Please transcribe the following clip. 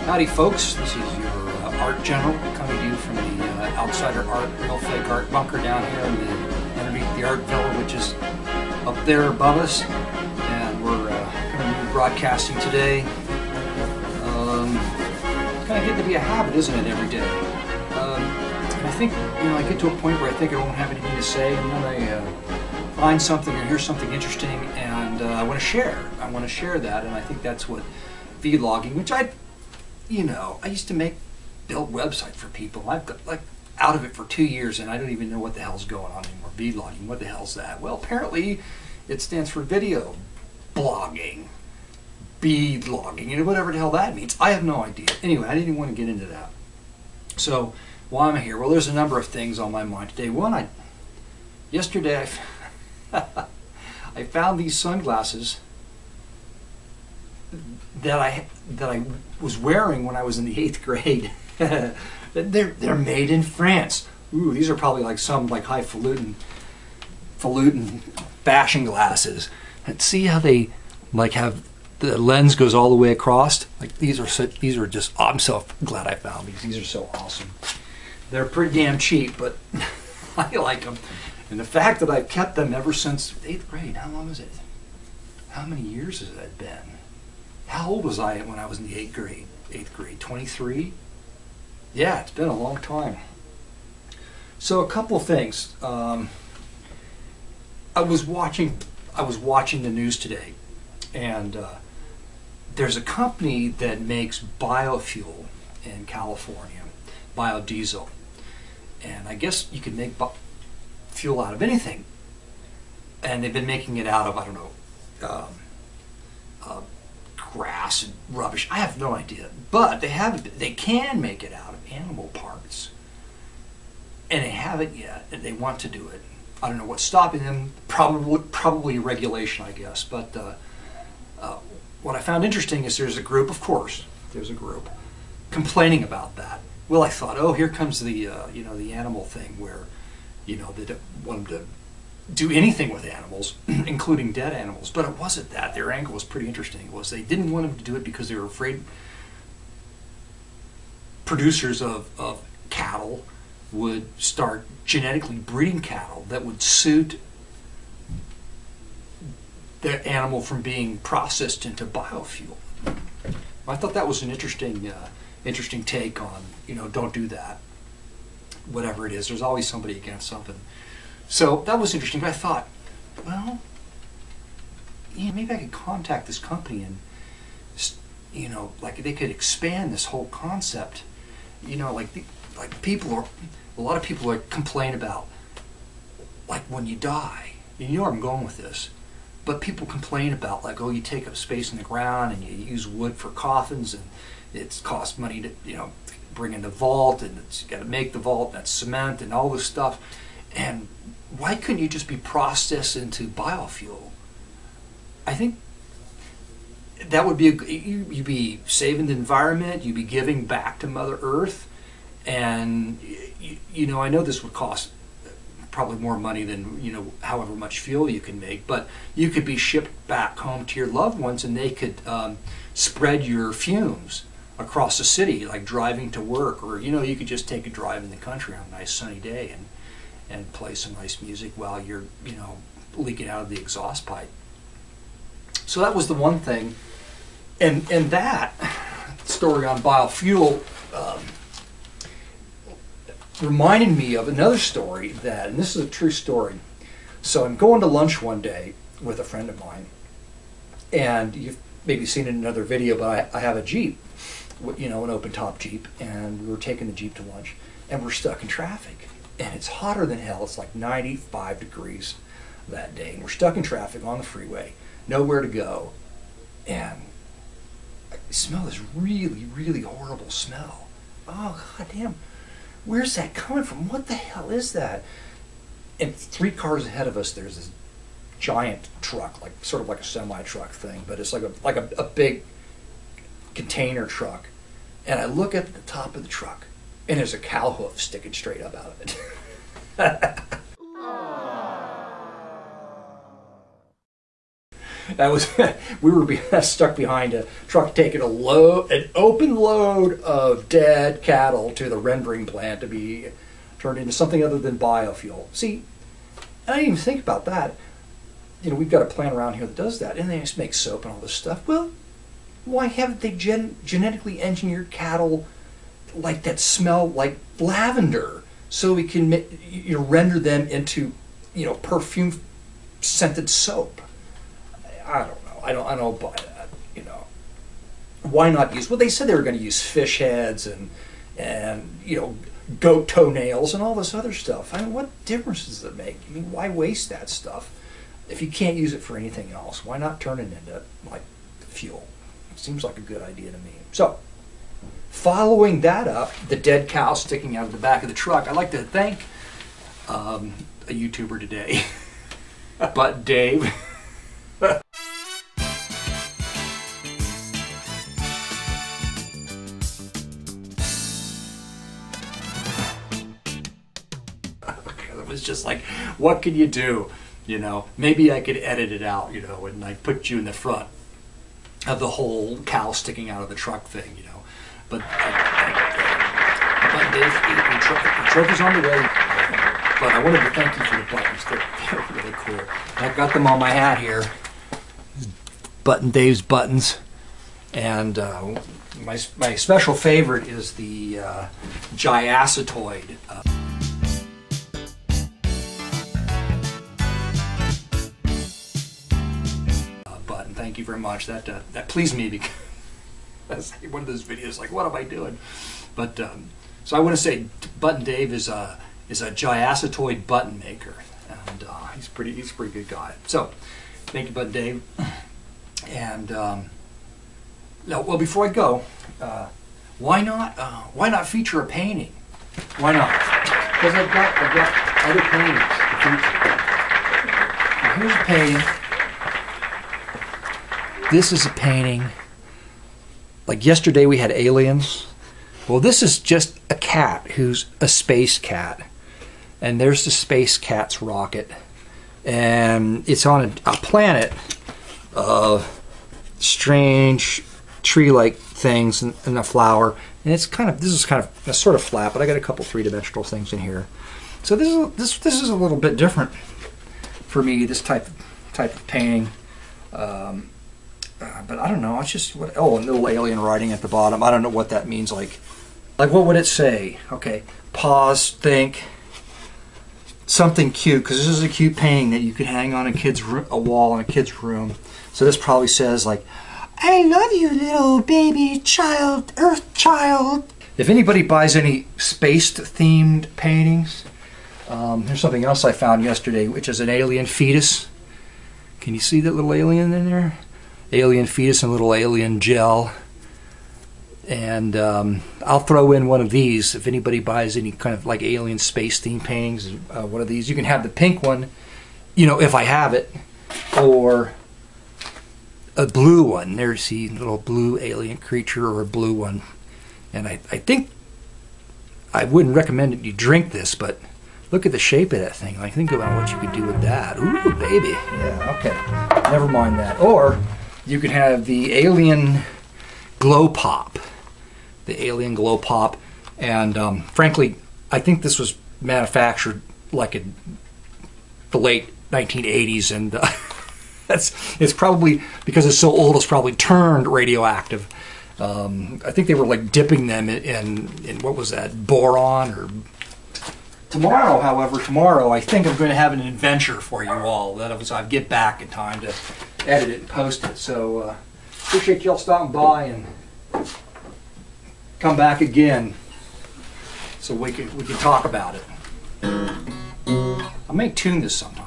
Howdy folks, this is your art general coming to you from the Outsider Art, Real Fake Art bunker down here underneath the art villa, which is up there above us. And we're going to be broadcasting today. It's kind of getting to be a habit, isn't it, every day? And I think, I get to a point where I think I won't have anything to say, and then I find something or hear something interesting, and I want to share. I want to share that, and I think that's what vlogging, which I used to build website for people. I've got out of it for 2 years, and I don't even know what the hell's going on anymore. Vlogging, what the hell's that? Well, apparently it stands for video blogging, vlogging, whatever the hell that means. I have no idea. Anyway, I didn't want to get into that. So why am I here? Well, there's a number of things on my mind today. One, yesterday I found these sunglasses that I was wearing when I was in the 8th grade. They're made in France. Ooh, these are probably like some highfalutin fashion glasses. And see how they have the lens goes all the way across. These are just. I'm so glad I found these. These are so awesome. They're pretty damn cheap, but I like them. And the fact that I've kept them ever since 8th grade. How long is it? How many years has that been? How old was I when I was in the 8th grade? 8th grade, 23? Yeah, it's been a long time. So a couple of things. I was watching the news today, and there's a company that makes biofuel in California, biodiesel, and I guess you could make fuel out of anything. And they've been making it out of, I don't know, grass and rubbish. I have no idea, but they can make it out of animal parts, and they haven't yet, and they want to do it. I don't know what's stopping them. Probably regulation, I guess. But what I found interesting is there's a group complaining about that. Well, I thought, oh, here comes the the animal thing where they don't want them to do anything with animals, including dead animals. But it wasn't that. Their angle was pretty interesting. It was they didn't want them to do it because they were afraid producers of cattle would start genetically breeding cattle that would suit the animal from being processed into biofuel. I thought that was an interesting take on, don't do that. Whatever it is, there's always somebody against something. So that was interesting, but I thought, well, maybe I could contact this company and, they could expand this whole concept. A lot of people are complain about, when you die. You know where I'm going with this. But people complain about, oh, you take up space in the ground and you use wood for coffins, and it costs money to, bring in the vault, and you got to make the vault, and that's cement and all this stuff. And why couldn't you just be processed into biofuel? I think that would be you'd be saving the environment, you'd be giving back to Mother Earth, and I know this would cost probably more money than however much fuel you can make, but you could be shipped back home to your loved ones, and they could spread your fumes across the city, like driving to work, or you could just take a drive in the country on a nice sunny day and play some nice music while you're leaking out of the exhaust pipe. So that was the one thing, and that story on biofuel reminded me of another story and this is a true story. So I'm going to lunch one day with a friend of mine, and you've maybe seen it in another video, but I have a Jeep, an open top Jeep, and we were taking the Jeep to lunch, and we're stuck in traffic. And it's hotter than hell. It's like 95 degrees that day. And we're stuck in traffic on the freeway, nowhere to go. And I smell this really, really horrible smell. Oh, goddamn. Where's that coming from? What the hell is that? And 3 cars ahead of us, there's this giant truck, sort of like a semi-truck thing, but it's like a big container truck. And I look at the top of the truck, and there's a cow hoof sticking straight up out of it. That was we were stuck behind a truck taking an open load of dead cattle to the rendering plant to be turned into something other than biofuel. See, I didn't even think about that. You know, we've got a plant around here that does that, and they just make soap and all this stuff. Well, why haven't they genetically engineered cattle like that smell like lavender, so we can render them into, you know, perfume scented soap? I don't know. I don't buy that. You know, why not use? Well, they said they were going to use fish heads and you know, goat toenails and all this other stuff. I mean, what difference does it make? I mean, why waste that stuff if you can't use it for anything else? Why not turn it into like fuel? It seems like a good idea to me. So, following that up, the dead cow sticking out of the back of the truck, I'd like to thank a YouTuber today, Button Dave. It was just like, what can you do? You know, maybe I could edit it out, you know, and like put you in the front of the whole cow sticking out of the truck thing, you know. But Dave, the truck is on the way. But I wanted to thank you for the buttons. They're really cool. I've got them on my hat here. Button Dave's buttons. And my special favorite is the giacetoid. Button. Thank you very much. That pleased me because that's one of those videos like, what am I doing? But so I want to say Button Dave is a giacetoid button maker, and he's a pretty good guy. So thank you, Button Dave. And now, well, before I go, why not feature a painting? Why not? Because I've got other paintings to feature. Now, here's a painting. This is a painting. Like yesterday we had aliens. Well, this is just a cat who's a space cat. And there's the space cat's rocket. And it's on a planet of strange tree-like things and a flower. And it's this is kind of sort of flat, but I got a couple three-dimensional things in here. So this is a little bit different for me, this type of painting. But I don't know, it's just, and a little alien writing at the bottom. I don't know what that means. Like what would it say? Okay, pause, think. Something cute, because this is a cute painting that you could hang on a wall in a kid's room. So this probably says like, I love you, little baby child, earth child. If anybody buys any space-themed paintings, here's something else I found yesterday, which is an alien fetus. Can you see that little alien in there? Alien fetus and little alien gel. And I'll throw in one of these if anybody buys any kind of like alien space themed paintings. One of these. You can have the pink one, you know, if I have it, or a blue one. There's the little blue alien creature, or a blue one. And I think I wouldn't recommend that you drink this, but look at the shape of that thing. Like, think about what you could do with that. Ooh, baby. Yeah, okay. Never mind that. Or you could have the alien glow pop. The alien glow pop. And frankly, I think this was manufactured like in the late 1980s, and it's probably, because it's so old, it's probably turned radioactive. I think they were like dipping them in what was that, boron or... Tomorrow, however, I think I'm going to have an adventure for you all. That is, I get back in time to edit it and post it. So appreciate y'all stopping by, and come back again so we can talk about it. I may tune this sometime.